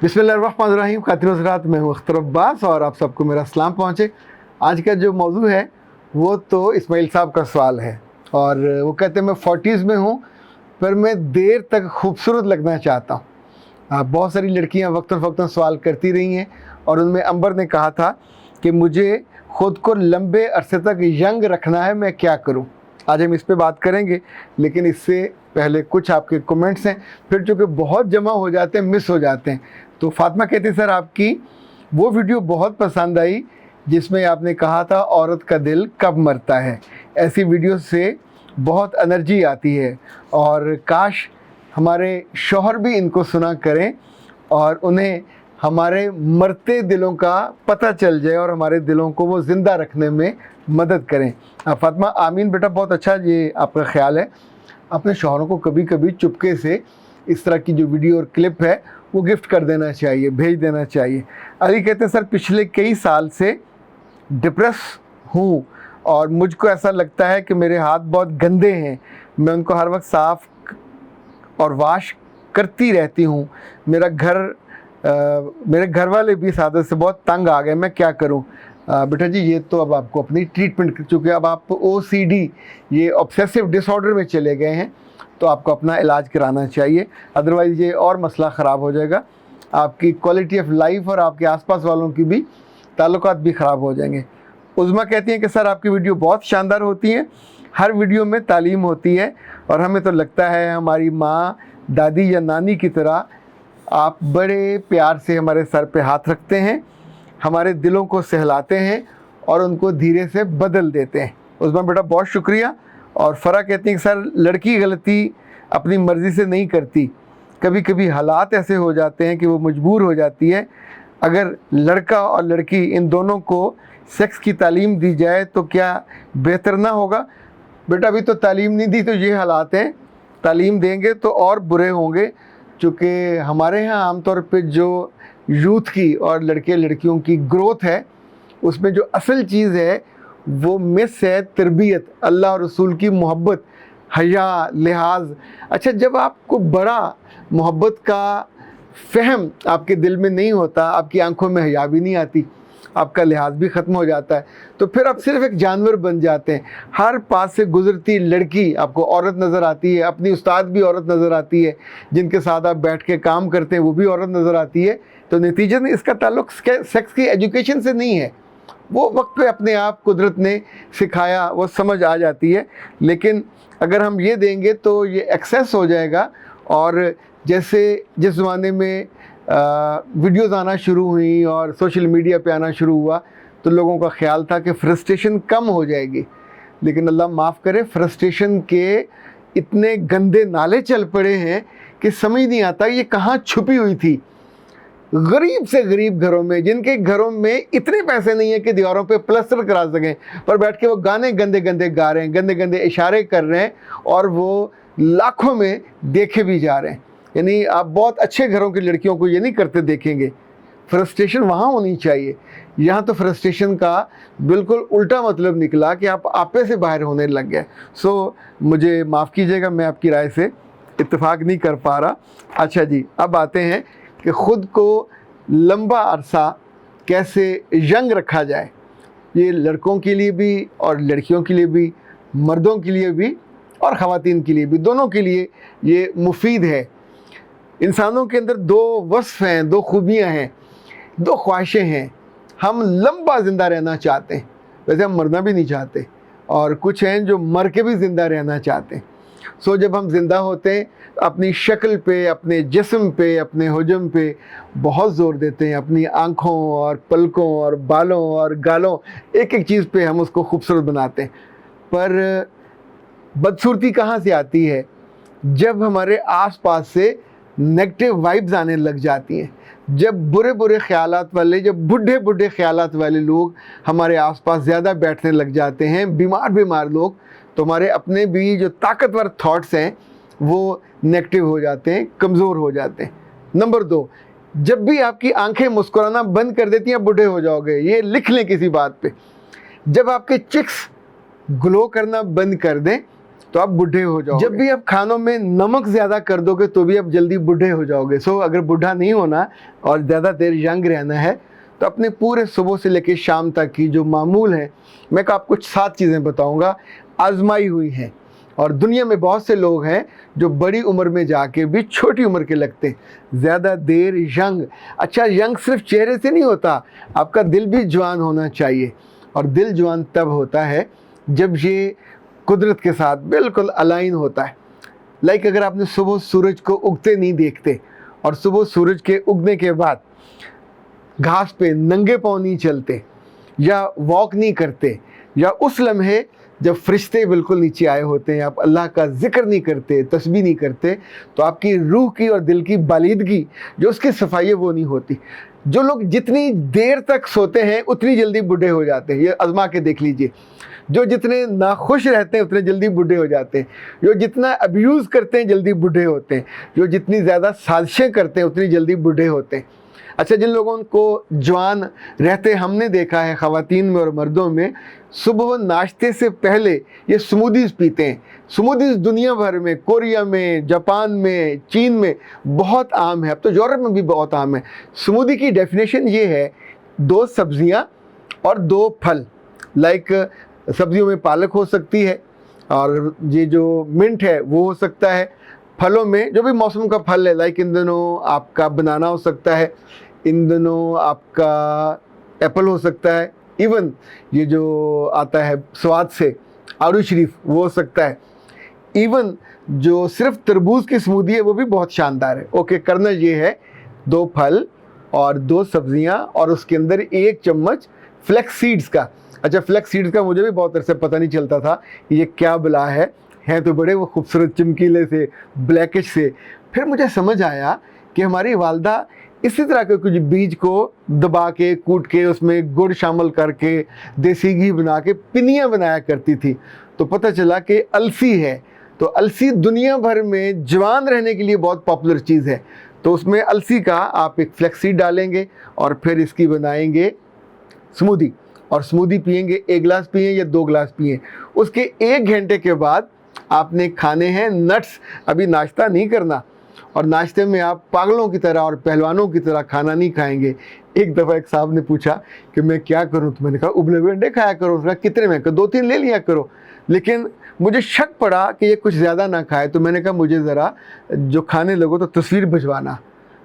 बिस्मिल्लाहिर्रहमानिर्रहीम। खातिन हज़रात, मैं हूँ अख्तर अब्बास और आप सबको मेरा सलाम पहुँचे। आज का जो मौजू है वो तो इस्माइल साहब का सवाल है और वो कहते हैं मैं 40s में हूँ पर मैं देर तक खूबसूरत लगना चाहता हूँ। बहुत सारी लड़कियाँ वक्तन फ़वक्तन सवाल करती रही हैं और उनमें अंबर ने कहा था कि मुझे ख़ुद को लंबे अरसे तक यंग रखना है, मैं क्या करूँ। आज हम इस पे बात करेंगे, लेकिन इससे पहले कुछ आपके कमेंट्स हैं, फिर चूँकि बहुत जमा हो जाते हैं मिस हो जाते हैं। तो फातिमा कहती है सर आपकी वो वीडियो बहुत पसंद आई जिसमें आपने कहा था औरत का दिल कब मरता है। ऐसी वीडियो से बहुत एनर्जी आती है और काश हमारे शौहर भी इनको सुना करें और उन्हें हमारे मरते दिलों का पता चल जाए और हमारे दिलों को वो ज़िंदा रखने में मदद करें। फातिमा आमीन बेटा, बहुत अच्छा ये आपका ख्याल है। अपने शौहरों को कभी कभी चुपके से इस तरह की जो वीडियो और क्लिप है वो गिफ्ट कर देना चाहिए, भेज देना चाहिए। अली कहते हैं सर पिछले कई साल से डिप्रेस हूँ और मुझको ऐसा लगता है कि मेरे हाथ बहुत गंदे हैं, मैं उनको हर वक्त साफ़ और वाश करती रहती हूँ। मेरे घर वाले भी इस आदत से बहुत तंग आ गए, मैं क्या करूँ। बेटा जी ये तो अब आपको अपनी ट्रीटमेंट, चूँकि अब आप OCD ये ऑब्सेसिव डिसऑर्डर में चले गए हैं तो आपको अपना इलाज कराना चाहिए, अदरवाइज़ ये और मसला ख़राब हो जाएगा। आपकी क्वालिटी ऑफ लाइफ और आपके आसपास वालों की भी ताल्लुकात भी ख़राब हो जाएंगे। उज़्मा कहती हैं कि सर आपकी वीडियो बहुत शानदार होती हैं, हर वीडियो में तालीम होती है और हमें तो लगता है हमारी माँ, दादी या नानी की तरह आप बड़े प्यार से हमारे सर पे हाथ रखते हैं, हमारे दिलों को सहलाते हैं और उनको धीरे से बदल देते हैं। उज़्मा बेटा बहुत शुक्रिया। और फ़रा कहती हैं कि सर लड़की गलती अपनी मर्ज़ी से नहीं करती, कभी कभी हालात ऐसे हो जाते हैं कि वो मजबूर हो जाती है। अगर लड़का और लड़की इन दोनों को सेक्स की तालीम दी जाए तो क्या बेहतर ना होगा। बेटा अभी तो तालीम नहीं दी तो ये हालात हैं, तालीम देंगे तो और बुरे होंगे। चूँकि हमारे यहाँ आमतौर पे जो यूथ की और लड़के लड़कियों की ग्रोथ है उसमें जो असल चीज़ है वो मिस है तरबियत, अल्लाह और रसूल की मोहब्बत, हया, लिहाज। अच्छा, जब आपको बड़ा मोहब्बत का फ़हम आपके दिल में नहीं होता, आपकी आंखों में हया भी नहीं आती, आपका लिहाज भी ख़त्म हो जाता है, तो फिर आप सिर्फ एक जानवर बन जाते हैं। हर पास से गुज़रती लड़की आपको औरत नज़र आती है, अपनी उस्ताद भी औरत नज़र आती है, जिनके साथ आप बैठ के काम करते हैं वो भी औरत नज़र आती है। तो नतीजे में इसका ताल्लुक़ सेक्स की एजुकेशन से नहीं है, वो वक्त पे अपने आप कुदरत ने सिखाया, वो समझ आ जाती है। लेकिन अगर हम ये देंगे तो ये एक्सेस हो जाएगा। और जैसे जिस ज़माने में वीडियोज़ आना शुरू हुई और सोशल मीडिया पे आना शुरू हुआ तो लोगों का ख्याल था कि फ्रस्ट्रेशन कम हो जाएगी, लेकिन अल्लाह माफ़ करे फ्रस्ट्रेशन के इतने गंदे नाले चल पड़े हैं कि समझ नहीं आता ये कहाँ छुपी हुई थी। गरीब से गरीब घरों में, जिनके घरों में इतने पैसे नहीं है कि दीवारों पे प्लास्टर करा सकें, पर बैठ के वो गाने गंदे गंदे गा रहे हैं, गंदे गंदे इशारे कर रहे हैं और वो लाखों में देखे भी जा रहे हैं। यानी आप बहुत अच्छे घरों की लड़कियों को ये नहीं करते देखेंगे। फ्रस्ट्रेशन वहाँ होनी चाहिए, यहाँ तो फ्रस्ट्रेशन का बिल्कुल उल्टा मतलब निकला कि आप आपे से बाहर होने लग गए। सो मुझे माफ़ कीजिएगा, मैं आपकी राय से इत्तेफाक नहीं कर पा रहा। अच्छा जी, अब आते हैं कि ख़ुद को लंबा अरसा कैसे यंग रखा जाए। ये लड़कों के लिए भी और लड़कियों के लिए भी, मर्दों के लिए भी और ख़वातीन के लिए भी, दोनों के लिए ये मुफीद है। इंसानों के अंदर दो वस्फ़ हैं, दो खूबियाँ हैं, दो ख्वाहिशें हैं। हम लंबा ज़िंदा रहना चाहते हैं, वैसे हम मरना भी नहीं चाहते, और कुछ हैं जो मर के भी ज़िंदा रहना चाहते हैं। सो जब हम ज़िंदा होते हैं अपनी शक्ल पे, अपने जिस्म पे, अपने हुज्म पे बहुत ज़ोर देते हैं, अपनी आँखों और पलकों और बालों और गालों, एक एक चीज़ पे हम उसको खूबसूरत बनाते हैं। पर बदसूरती कहाँ से आती है? जब हमारे आसपास से नेगेटिव वाइब्स आने लग जाती हैं, जब बुरे बुरे ख्यालात वाले, जब बुढ़े बुढ़े ख्यालात वाले लोग हमारे आसपास ज़्यादा बैठने लग जाते हैं, बीमार लोग, तो हमारे अपने भी जो ताकतवर थॉट्स हैं वो नेगेटिव हो जाते हैं, कमज़ोर हो जाते हैं। नंबर 2, जब भी आपकी आंखें मुस्कुराना बंद कर देती हैं बूढ़े हो जाओगे, ये लिख लें किसी बात पे। जब आपके चिक्स ग्लो करना बंद कर दें तो आप बूढ़े हो जाओगे। जब भी आप खानों में नमक ज़्यादा कर दोगे तो भी आप जल्दी बूढ़े हो जाओगे। सो अगर बूढ़ा नहीं होना और ज़्यादा देर यंग रहना है तो अपने पूरे सुबह से लेकर शाम तक की जो मामूल है, मैं आपको 7 चीज़ें बताऊंगा, आजमाई हुई हैं। और दुनिया में बहुत से लोग हैं जो बड़ी उम्र में जाके भी छोटी उम्र के लगते हैं। ज़्यादा देर यंग, अच्छा यंग सिर्फ चेहरे से नहीं होता, आपका दिल भी जवान होना चाहिए। और दिल जवान तब होता है जब ये कुदरत के साथ बिल्कुल अलाइन होता है। लाइक अगर आपने सुबह सूरज को उगते नहीं देखते और सुबह सूरज के उगने के बाद घास पे नंगे पाँव नहीं चलते या वॉक नहीं करते, या उस लम्हे जब फरिश्ते बिल्कुल नीचे आए होते हैं, आप अल्लाह का जिक्र नहीं करते, तस्बीह नहीं करते, तो आपकी रूह की और दिल की बालिदगी जो उसकी सफाई है वो नहीं होती। जो लोग जितनी देर तक सोते हैं उतनी जल्दी बूढ़े हो जाते हैं, ये आजमा के देख लीजिए। जो जितने नाखुश रहते हैं उतने जल्दी बूढ़े हो जाते हैं। जो जितना अब्यूज़ करते हैं जल्दी बूढ़े होते हैं। जो जितनी ज़्यादा साजिशें करते हैं उतनी जल्दी बूढ़े होते हैं। अच्छा, जिन लोगों को जवान रहते हमने देखा है ख़वातीन में और मर्दों में, सुबह नाश्ते से पहले ये स्मूदीज़ पीते हैं। स्मूदीज़ दुनिया भर में, कोरिया में, जापान में, चीन में बहुत आम है, अब तो यूरोप में भी बहुत आम है। स्मूदी की डेफिनेशन ये है 2 सब्ज़ियाँ और 2 फल। लाइक सब्जियों में पालक हो सकती है और ये जो मिंट है वो हो सकता है। फलों में जो भी मौसम का फल है, लाइक इन दिनों आपका बनाना हो सकता है, इन दिनों आपका एप्पल हो सकता है, इवन ये जो आता है स्वाद से आड़ू शरीफ वो हो सकता है, इवन जो सिर्फ तरबूज की स्मूदी है वो भी बहुत शानदार है। ओके, करना ये है 2 फल और 2 सब्जियां और उसके अंदर 1 चम्मच फ्लैक्स सीड्स का। अच्छा, फ्लैक्स सीड्स का मुझे भी बहुत अरसे पता नहीं चलता था कि ये क्या बला है तो बड़े वो खूबसूरत चमकीले से, ब्लैकिश से। फिर मुझे समझ आया कि हमारी वालदा इसी तरह के कुछ बीज को दबा के, कूट के, उसमें गुड़ शामिल करके, देसी घी बना के पिनियाँ बनाया करती थी। तो पता चला कि अलसी है, तो अलसी दुनिया भर में जवान रहने के लिए बहुत पॉपुलर चीज़ है। तो उसमें अलसी का आप एक फ्लैक्स सीड डालेंगे और फिर इसकी बनाएंगे स्मूदी, और स्मूदी पिएंगे, 1 गिलास पिए या 2 गिलास पिए। उसके 1 घंटे के बाद आपने खाने हैं नट्स। अभी नाश्ता नहीं करना, और नाश्ते में आप पागलों की तरह और पहलवानों की तरह खाना नहीं खाएंगे। एक दफ़ा एक साहब ने पूछा कि मैं क्या करूं, तो मैंने कहा उबले हुए अंडे खाया करो। उसने कहा कितने में? 2-3 ले लिया करो। लेकिन मुझे शक पड़ा कि ये कुछ ज़्यादा ना खाए, तो मैंने कहा मुझे ज़रा जो खाने लगो तो तस्वीर भिजवाना।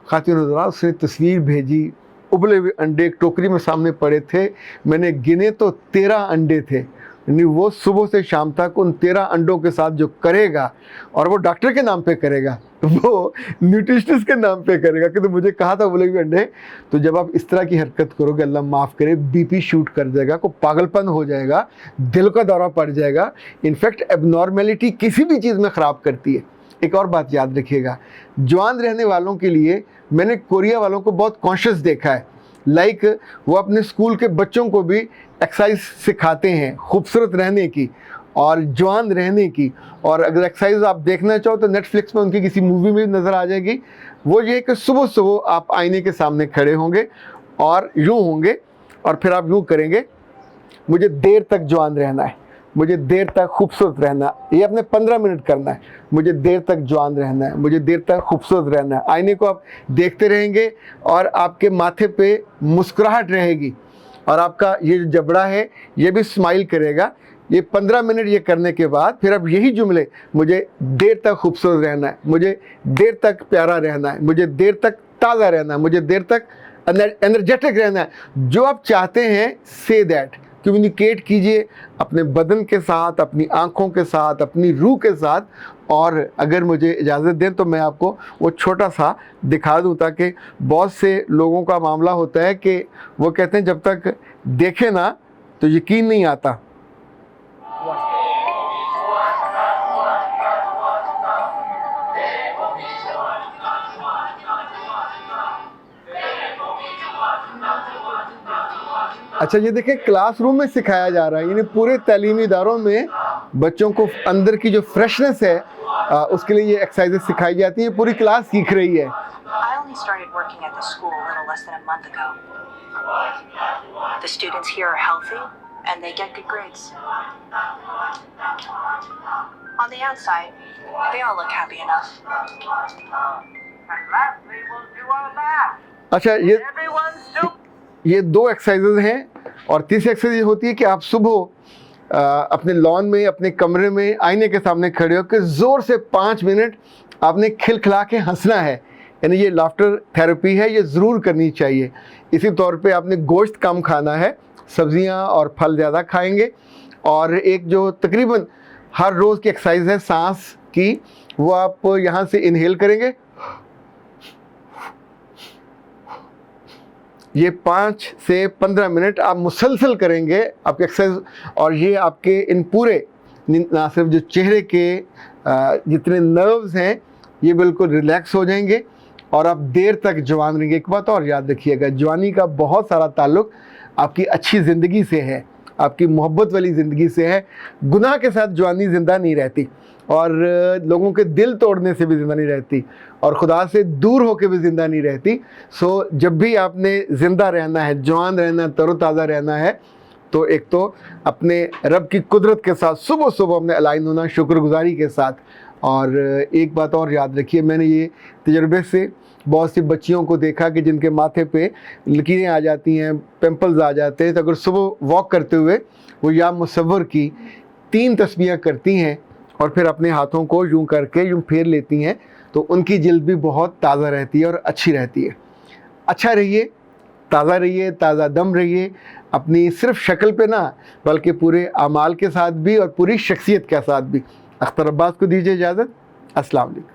खातिन ज़रा उसने तस्वीर भेजी, उबले हुए अंडे एक टोकरी में सामने पड़े थे। मैंने गिने तो 13 अंडे थे। यानी वो सुबह से शाम तक उन 13 अंडों के साथ जो करेगा, और वो डॉक्टर के नाम पे करेगा, वो न्यूट्रिशनिस्ट के नाम पे करेगा कि तो मुझे कहा था बोले हुए अंडे। तो जब आप इस तरह की हरकत करोगे, अल्लाह माफ़ करे, बीपी शूट कर जाएगा, को पागलपन हो जाएगा, दिल का दौरा पड़ जाएगा। इनफैक्ट एबनॉर्मेलिटी किसी भी चीज़ में ख़राब करती है। एक और बात याद रखिएगा, जवान रहने वालों के लिए मैंने कोरिया वालों को बहुत कॉन्शियस देखा है। लाइक वो अपने स्कूल के बच्चों को भी एक्सरसाइज सिखाते हैं खूबसूरत रहने की और जवान रहने की। और अगर एक्सरसाइज आप देखना चाहो तो नेटफ्लिक्स में उनकी किसी मूवी में भी नज़र आ जाएगी। वो ये कि सुबह सुबह आप आईने के सामने खड़े होंगे और यूँ होंगे, और फिर आप यूँ करेंगे, मुझे देर तक जवान रहना है, मुझे देर तक खूबसूरत रहना है। ये आपने 15 मिनट करना है। मुझे देर तक जवान रहना है, मुझे देर तक खूबसूरत रहना है। आईने को आप देखते रहेंगे और आपके माथे पे मुस्कुराहट रहेगी, और आपका ये जो जबड़ा है ये भी स्माइल करेगा। ये 15 मिनट ये करने के बाद फिर अब यही जुमले, मुझे देर तक खूबसूरत रहना है, मुझे देर तक प्यारा रहना है, मुझे देर तक ताज़ा रहना है, मुझे देर तक एनर्जेटिक रहना है। जो आप चाहते हैं से दैट कम्युनिकेट कीजिए अपने बदन के साथ, अपनी आँखों के साथ, अपनी रूह के साथ। और अगर मुझे इजाज़त दें तो मैं आपको वो छोटा सा दिखा दूँ, ताकि बहुत से लोगों का मामला होता है कि वो कहते हैं जब तक देखे ना तो यकीन नहीं आता। अच्छा, ये देखें क्लासरूम में सिखाया जा रहा है, यानी पूरे तालीमी इदारों में बच्चों को अंदर की जो फ्रेशनेस है उसके लिए ये एक्सरसाइजेस सिखाई जाती हैं, पूरी क्लास सीख रही है। I only started working at the school a little less than a month ago. The students here are healthy and they get good grades. On the outside, they all look happy enough. And lastly, we'll do our math. अच्छा, Everyone soup. ये 2 exercises हैं और तीसरी exercise होती है कि आप सुबह अपने लॉन में, अपने कमरे में आईने के सामने खड़े होकर ज़ोर से 5 मिनट आपने खिलखिला के हंसना है। यानी ये लाफ्टर थेरेपी है, ये ज़रूर करनी चाहिए। इसी तौर पे आपने गोश्त कम खाना है, सब्जियां और फल ज़्यादा खाएंगे। और एक जो तकरीबन हर रोज़ की एक्सरसाइज है सांस की, वो आप यहाँ से इनहेल करेंगे, ये 5 से 15 मिनट आप मुसलसल करेंगे आपके एक्सरसाइज। और ये आपके इन पूरे ना सिर्फ जो चेहरे के जितने नर्व्स हैं ये बिल्कुल रिलैक्स हो जाएंगे और आप देर तक जवान रहेंगे। एक बात और याद रखिएगा, जवानी का बहुत सारा ताल्लुक़ आपकी अच्छी ज़िंदगी से है, आपकी मोहब्बत वाली ज़िंदगी से है। गुनाह के साथ जवानी ज़िंदा नहीं रहती और लोगों के दिल तोड़ने से भी ज़िंदा नहीं रहती और खुदा से दूर होकर भी ज़िंदा नहीं रहती। सो जब भी आपने ज़िंदा रहना है, जवान रहना, तरोताज़ा रहना है, तो एक तो अपने रब की कुदरत के साथ सुबह सुबह अपने अलाइन होना, शुक्रगुजारी के साथ। और एक बात और याद रखिए, मैंने ये तजर्बे से बहुत सी बच्चियों को देखा कि जिनके माथे पे लकीरें आ जाती हैं, पिंपल्स आ जाते हैं, तो अगर सुबह वॉक करते हुए वो या मुसव्वर की 3 तस्बीह करती हैं और फिर अपने हाथों को यूं करके यूं फेर लेती हैं, तो उनकी जिल्द भी बहुत ताज़ा रहती है और अच्छी रहती है। अच्छा रहिए, ताज़ा रहिए, ताज़ा दम रहिए, अपनी सिर्फ शक्ल पे ना बल्कि पूरे अमाल के साथ भी और पूरी शख्सियत के साथ भी। अख्तर अब्बास को दीजिए इजाज़त। अस्सलाम वालेकुम।